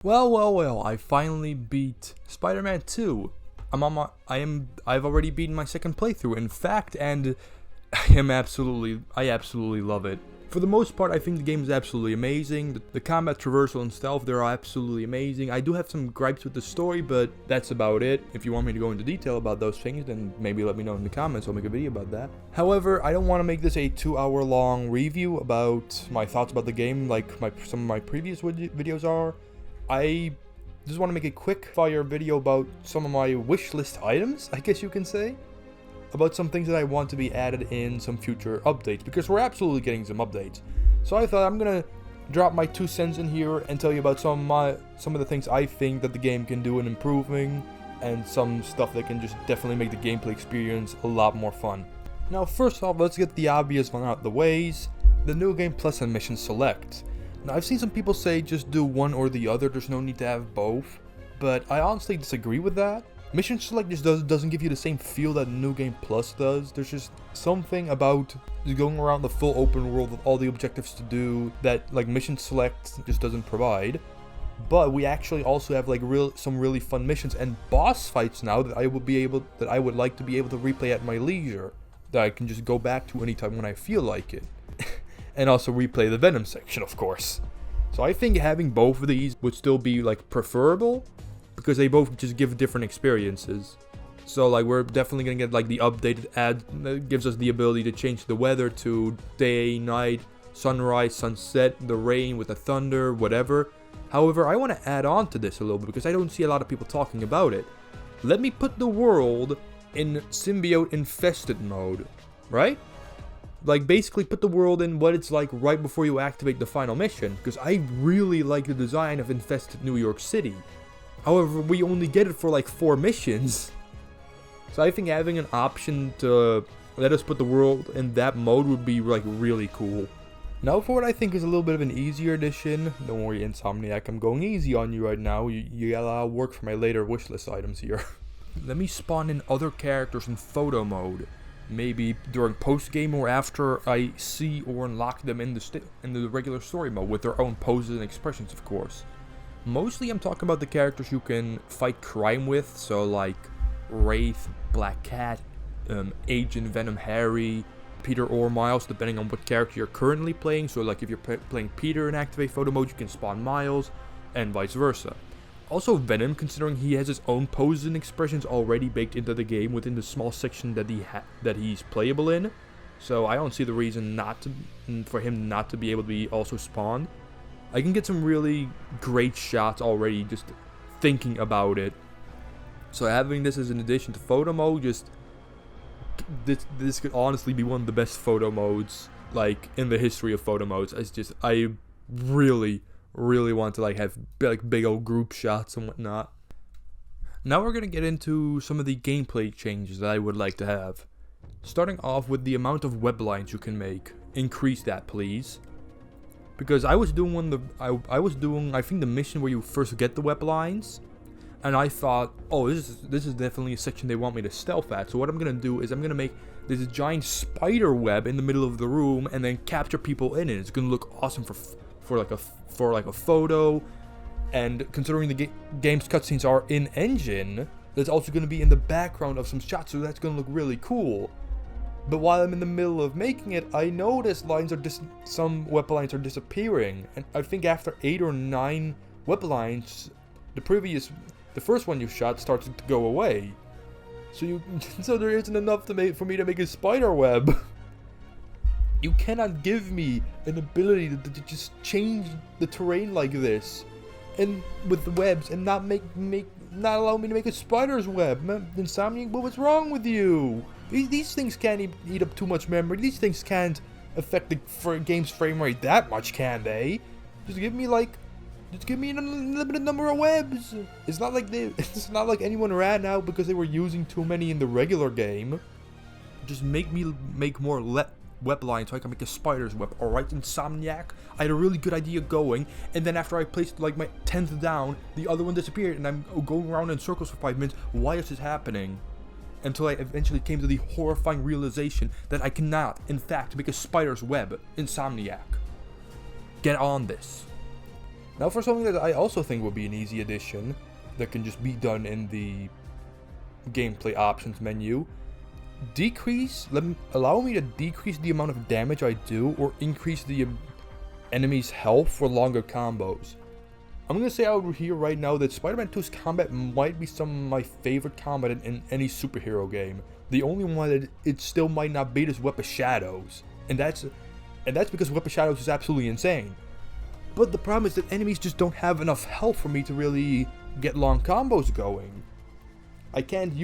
Well, I finally beat Spider-Man 2. I've already beaten my second playthrough, in fact, and I absolutely love it. For the most part, I think the game is absolutely amazing. The combat, traversal, and stealth, they're absolutely amazing. I do have some gripes with the story, but that's about it. If you want me to go into detail about those things, then maybe let me know in the comments. I'll make a video about that. However, I don't want to make this a 2-hour long review about my thoughts about the game like some of my previous videos are. I just want to make a quick fire video about some of my wish list items, I guess you can say. About some things that I want to be added in some future updates, because we're absolutely getting some updates. So I thought I'm gonna drop my 2 cents in here and tell you about some of the things I think that the game can do in improving, and some stuff that can just definitely make the gameplay experience a lot more fun. Now first off, let's get the obvious one out of the ways, the New Game Plus and Mission Select. Now I've seen some people say just do one or the other, there's no need to have both, but I honestly disagree with that. Mission Select just doesn't give you the same feel that New Game Plus does. There's just something about going around the full open world with all the objectives to do that like Mission Select just doesn't provide. But we actually also have like some really fun missions and boss fights now that I would like to be able to replay at my leisure. That I can just go back to anytime when I feel like it. And also replay the Venom section, of course. So I think having both of these would still be like preferable, because they both just give different experiences. So like we're definitely gonna get like the updated ad that gives us the ability to change the weather to day, night, sunrise, sunset, the rain with the thunder, whatever. However, I want to add on to this a little bit because I don't see a lot of people talking about it. Let me put the world in symbiote infested mode, right? Like basically put the world in what it's like right before you activate the final mission, because I really like the design of infested New York City. However, we only get it for like 4 missions. So I think having an option to let us put the world in that mode would be like really cool. Now for what I think is a little bit of an easier edition. Don't worry, Insomniac, I'm going easy on you right now. You got a lot of work for my later wishlist items here. Let me spawn in other characters in photo mode. Maybe during post-game or after I see or unlock them in the regular story mode with their own poses and expressions, of course. Mostly I'm talking about the characters you can fight crime with, so like Wraith, Black Cat, Agent Venom Harry, Peter or Miles, depending on what character you're currently playing. So like if you're playing Peter in Activate Photo Mode, you can spawn Miles, and vice versa. Also Venom, considering he has his own poses and expressions already baked into the game within the small section that he's playable in. So I don't see the reason for him not to be able to be also spawned. I can get some really great shots already just thinking about it. So having this as an addition to photo mode, this could honestly be one of the best photo modes like in the history of photo modes. I really want to like have big old group shots and whatnot. Now we're gonna get into some of the gameplay changes that I would like to have. Starting off with the amount of web lines you can make. Increase that, please. Because I was doing I think the mission where you first get the web lines, and I thought, oh, this is definitely a section they want me to stealth at. So what I'm gonna do is I'm gonna make this giant spider web in the middle of the room and then capture people in it. It's gonna look awesome for like a photo, and considering the game's cutscenes are in engine, that's also gonna be in the background of some shots, so that's gonna look really cool. But while I'm in the middle of making it, I noticed some web lines are disappearing, and I think after 8 or 9 web lines, the first one you shot starts to go away. So there isn't enough for me to make a spider web. You cannot give me an ability to just change the terrain like this, and with the webs, and not allow me to make a spider's web. Insomniac, what's wrong with you? These things can't eat up too much memory. These things can't affect the game's frame rate that much, can they? Just give me an unlimited number of webs. It's not like anyone ran out because they were using too many in the regular game. Just make more web lines so I can make a spider's web. Alright, Insomniac? I had a really good idea going, and then after I placed like my 10th down, the other one disappeared, and I'm going around in circles for 5 minutes. Why is this happening? Until I eventually came to the horrifying realization that I cannot, in fact, make a spider's web. Insomniac. Get on this. Now for something that I also think would be an easy addition, that can just be done in the gameplay options menu. Allow me to decrease the amount of damage I do, or increase the enemy's health for longer combos. I'm gonna say out here right now that Spider-Man 2's combat might be some of my favorite combat in any superhero game. The only one that it still might not beat is Web of Shadows, and that's because Web of Shadows is absolutely insane. But the problem is that enemies just don't have enough health for me to really get long combos going. I can't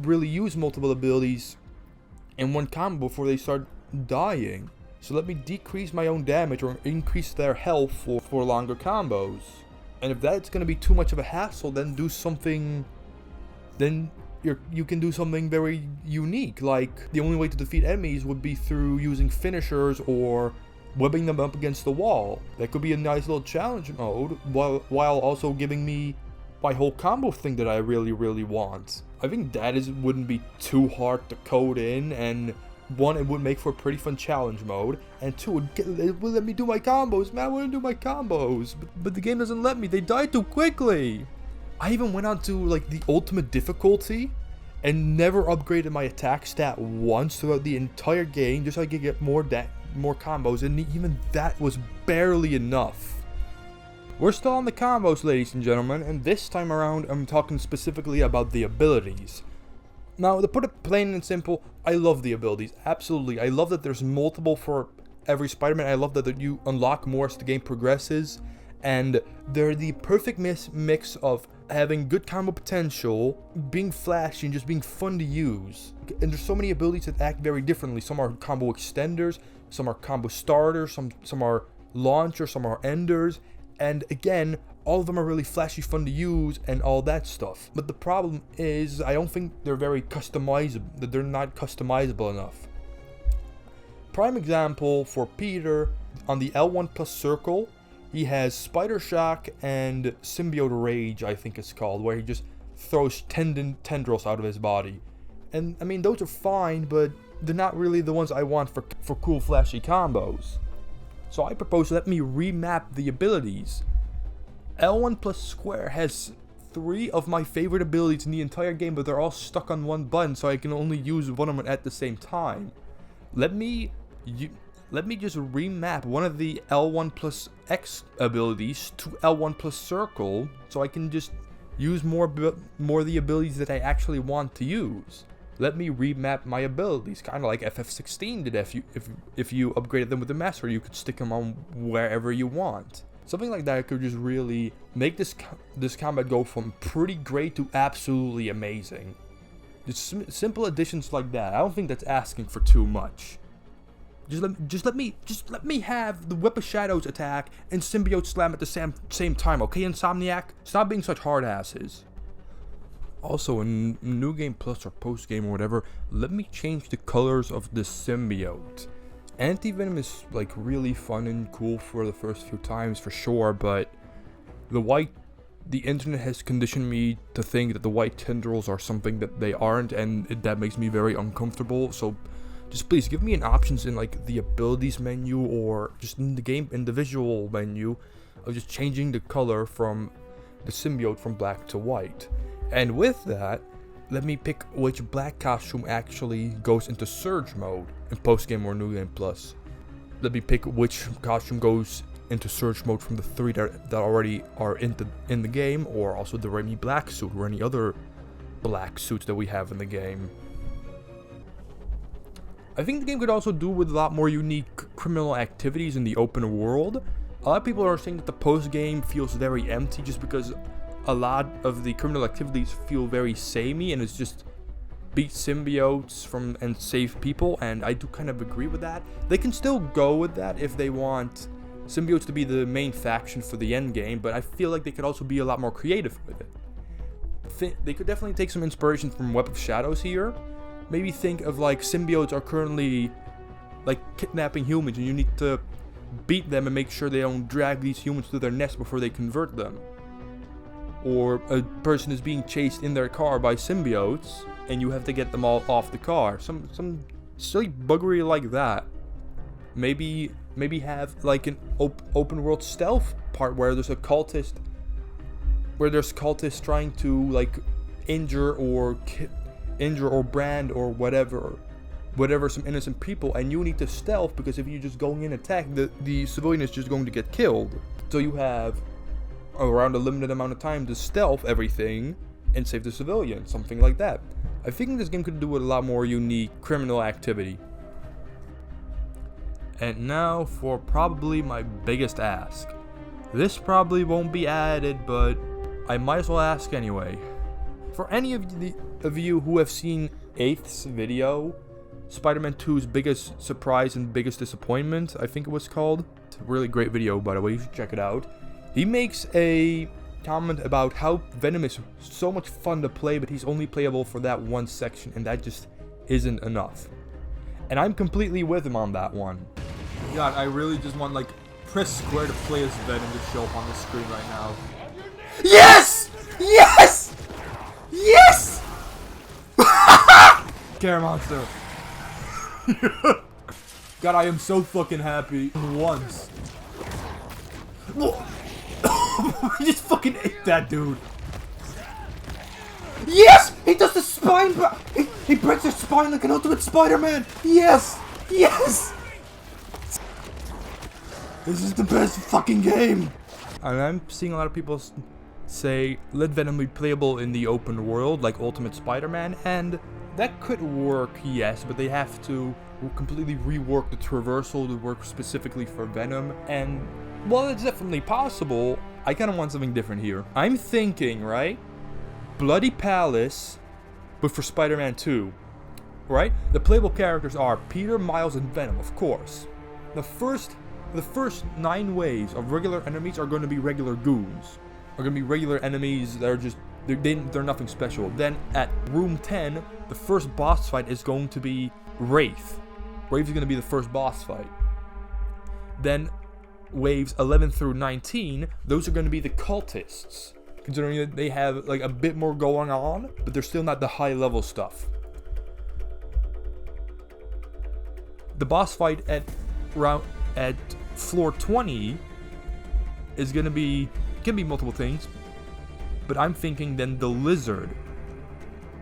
really use multiple abilities in one combo before they start dying. So let me decrease my own damage or increase their health for longer combos. And if that's going to be too much of a hassle, then you can do something very unique. Like, the only way to defeat enemies would be through using finishers or webbing them up against the wall. That could be a nice little challenge mode, while also giving me my whole combo thing that I really, really want. I think that wouldn't be too hard to code in, and one, it would make for a pretty fun challenge mode, and two, it would let me do my combos. Man, I want to do my combos, but the game doesn't let me. They die too quickly. I even went on to like the ultimate difficulty and never upgraded my attack stat once throughout the entire game, just so I could get more combos, and even that was barely enough. We're still on the combos, ladies and gentlemen, and this time around I'm talking specifically about the abilities. Now, to put it plain and simple, I love the abilities, absolutely. I love that there's multiple for every Spider-Man. I love that you unlock more as the game progresses, and they're the perfect mix of having good combo potential, being flashy, and just being fun to use. And there's so many abilities that act very differently. Some are combo extenders, some are combo starters, some are launchers, some are enders, and again, all of them are really flashy, fun to use, and all that stuff. But the problem is, I don't think they're very customizable, that they're not customizable enough. Prime example for Peter, on the L1 plus circle, he has Spider Shock and Symbiote Rage, I think it's called, where he just throws tendrils out of his body. And I mean, those are fine, but they're not really the ones I want for cool flashy combos. So I propose let me remap the abilities. L1 plus square has 3 of my favorite abilities in the entire game, but they're all stuck on one button, so I can only use one of them at the same time. Let me just remap one of the L1 plus X abilities to L1 plus circle, so I can just use more of the abilities that I actually want to use. Let me remap my abilities, kind of like FF16 did. If you upgraded them with the master, you could stick them on wherever you want. Something like that could just really make this combat go from pretty great to absolutely amazing. Just simple additions like that. I don't think that's asking for too much. Just let me have the Whip of Shadows attack and Symbiote Slam at the same time, okay, Insomniac? Stop being such hard asses. Also, in New Game Plus or Post Game or whatever, let me change the colors of the symbiote. Anti-Venom is like really fun and cool for the first few times for sure, but the internet has conditioned me to think that the white tendrils are something that they aren't, and that makes me very uncomfortable. So just please give me an options in like the abilities menu, or just in the visual menu, of just changing the color from the symbiote from black to white. And with that, let me pick which black costume actually goes into Surge mode in Post Game or New Game Plus. Let me pick which costume goes into Surge mode from the 3 that already are in the game, or also the Raimi black suit, or any other black suits that we have in the game. I think the game could also do with a lot more unique criminal activities in the open world. A lot of people are saying that the post game feels very empty just because a lot of the criminal activities feel very samey, and it's just beat symbiotes and save people, and I do kind of agree with that. They can still go with that if they want symbiotes to be the main faction for the end game, but I feel like they could also be a lot more creative with it. They could definitely take some inspiration from Web of Shadows here. Maybe think of like symbiotes are currently like kidnapping humans, and you need to beat them and make sure they don't drag these humans to their nest before they convert them. Or a person is being chased in their car by symbiotes, and you have to get them all off the car. Some silly buggery like that. Maybe Maybe have like an open world stealth part where there's a cultist, where there's cultists trying to like injure or brand or whatever some innocent people, and you need to stealth, because if you're just going in attack, the civilian is just going to get killed. So you have around a limited amount of time to stealth everything and save the civilian, something like that. I think this game could do with a lot more unique criminal activity. And now for probably my biggest ask. This probably won't be added, but I might as well ask anyway. For any of you who have seen 8th's video, Spider-Man 2's biggest surprise and biggest disappointment, I think it was called. It's a really great video, by the way, you should check it out. He makes a comment about how Venom is so much fun to play, but he's only playable for that one section, and that just isn't enough. And I'm completely with him on that one. God, I really just want, like, press square to play as Venom to show up on the screen right now. Yes! Yes! Yes! Care monster. God, I am so fucking happy. Once. I just fucking ate that dude. Yes! He does the spine. He breaks his spine like an Ultimate Spider-Man. Yes! Yes! This is the best fucking game. And I'm seeing a lot of people say, let Venom be playable in the open world like Ultimate Spider-Man, and that could work, yes, but they have to completely rework the traversal to work specifically for Venom. And while it's definitely possible, I kind of want something different here. I'm thinking, right? Bloody Palace, but for Spider-Man 2, right? The playable characters are Peter, Miles, and Venom, of course. The first 9 waves of regular enemies are going to be regular goons. Are going to be regular enemies that are just, they're nothing special. Then at room 10, the first boss fight is going to be Wraith. Wraith is going to be the first boss fight. Then waves 11 through 19, those are going to be the cultists. Considering that they have like a bit more going on, but they're still not the high level stuff. The boss fight at floor 20 is can be multiple things, but I'm thinking then the Lizard.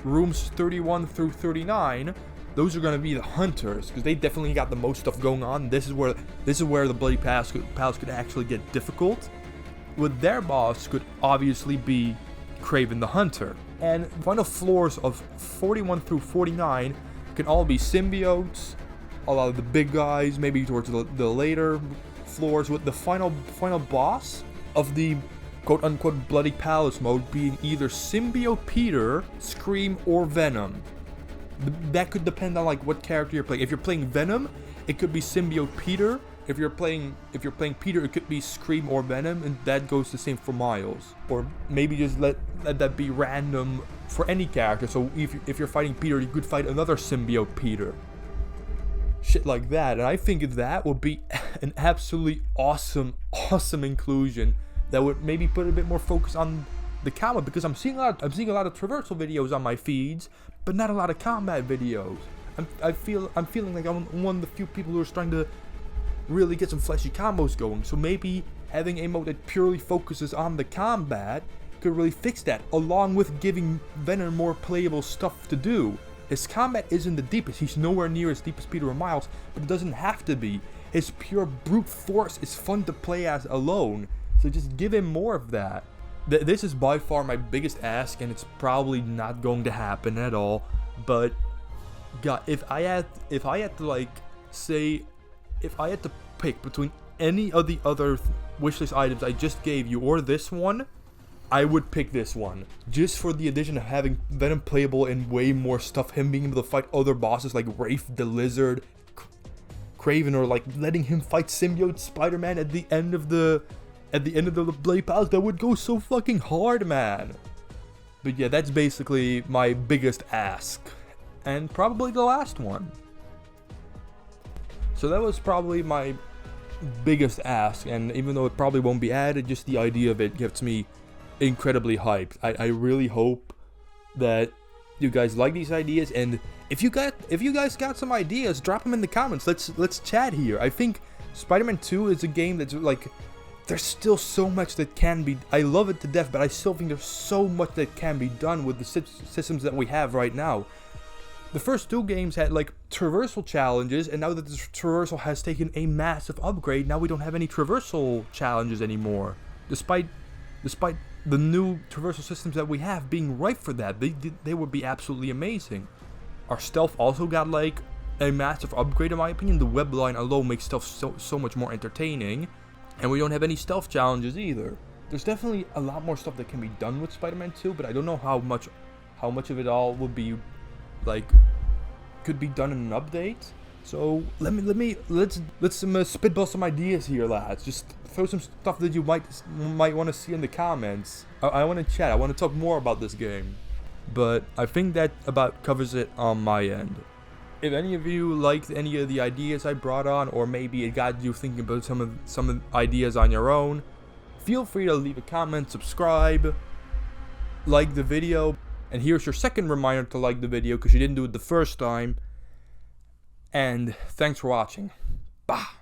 Rooms 31 through 39, those are gonna be the hunters, because they definitely got the most stuff going on. This is where the Bloody Palace could actually get difficult. With their boss could obviously be Kraven the Hunter. And final floors of 41 through 49 can all be symbiotes, a lot of the big guys, maybe towards the later floors, with the final boss of the quote-unquote Bloody Palace mode being either Symbiote Peter, Scream, or Venom. That could depend on like what character you're playing. If you're playing Venom, it could be Symbiote Peter. If you're playing Peter, it could be Scream or Venom, and that goes the same for Miles. Or maybe just let that be random for any character. So if you're fighting Peter, you could fight another Symbiote Peter. Shit like that. And I think that would be an absolutely awesome inclusion that would maybe put a bit more focus on the combat, because I'm seeing a lot of traversal videos on my feeds, but not a lot of combat videos. I'm feeling like I'm one of the few people who are trying to really get some flashy combos going. So maybe having a mode that purely focuses on the combat could really fix that, along with giving Venom more playable stuff to do. His combat isn't the deepest. He's nowhere near as deep as Peter or Miles, but it doesn't have to be. His pure brute force is fun to play as alone. So just give him more of that. This is by far my biggest ask, and it's probably not going to happen at all. But God, if I had to like say, if I had to pick between any of the other wishlist items I just gave you or this one, I would pick this one. Just for the addition of having Venom playable in way more stuff, him being able to fight other bosses like Wraith the Lizard, Kraven, or like letting him fight Symbiote Spider-Man at the end of the Bloody Palace. That would go so fucking hard, man. But yeah, that's basically my biggest ask, and probably the last one. So that was probably my biggest ask, and even though it probably won't be added, just the idea of it gets me incredibly hyped. I really hope that you guys like these ideas, and if you guys got some ideas, drop them in the comments. Let's chat here. I think Spider-Man 2 is a game that's like, there's still so much that can be, I love it to death, but I still think there's so much that can be done with the systems that we have right now. The first 2 games had like traversal challenges, and now that this traversal has taken a massive upgrade, now we don't have any traversal challenges anymore. Despite the new traversal systems that we have being ripe for that, they would be absolutely amazing. Our stealth also got like a massive upgrade in my opinion. The web line alone makes stealth so much more entertaining, and we don't have any stealth challenges either. There's definitely a lot more stuff that can be done with Spider-Man 2, but I don't know how much of it all would be like could be done in an update. So let's spitball some ideas here, lads. Just throw some stuff that you might want to see in the comments. I want to chat. I want to talk more about this game. But I think that about covers it on my end. If any of you liked any of the ideas I brought on, or maybe it got you thinking about some ideas on your own, feel free to leave a comment, subscribe, like the video. And here's your second reminder to like the video because you didn't do it the first time. And thanks for watching. Bye.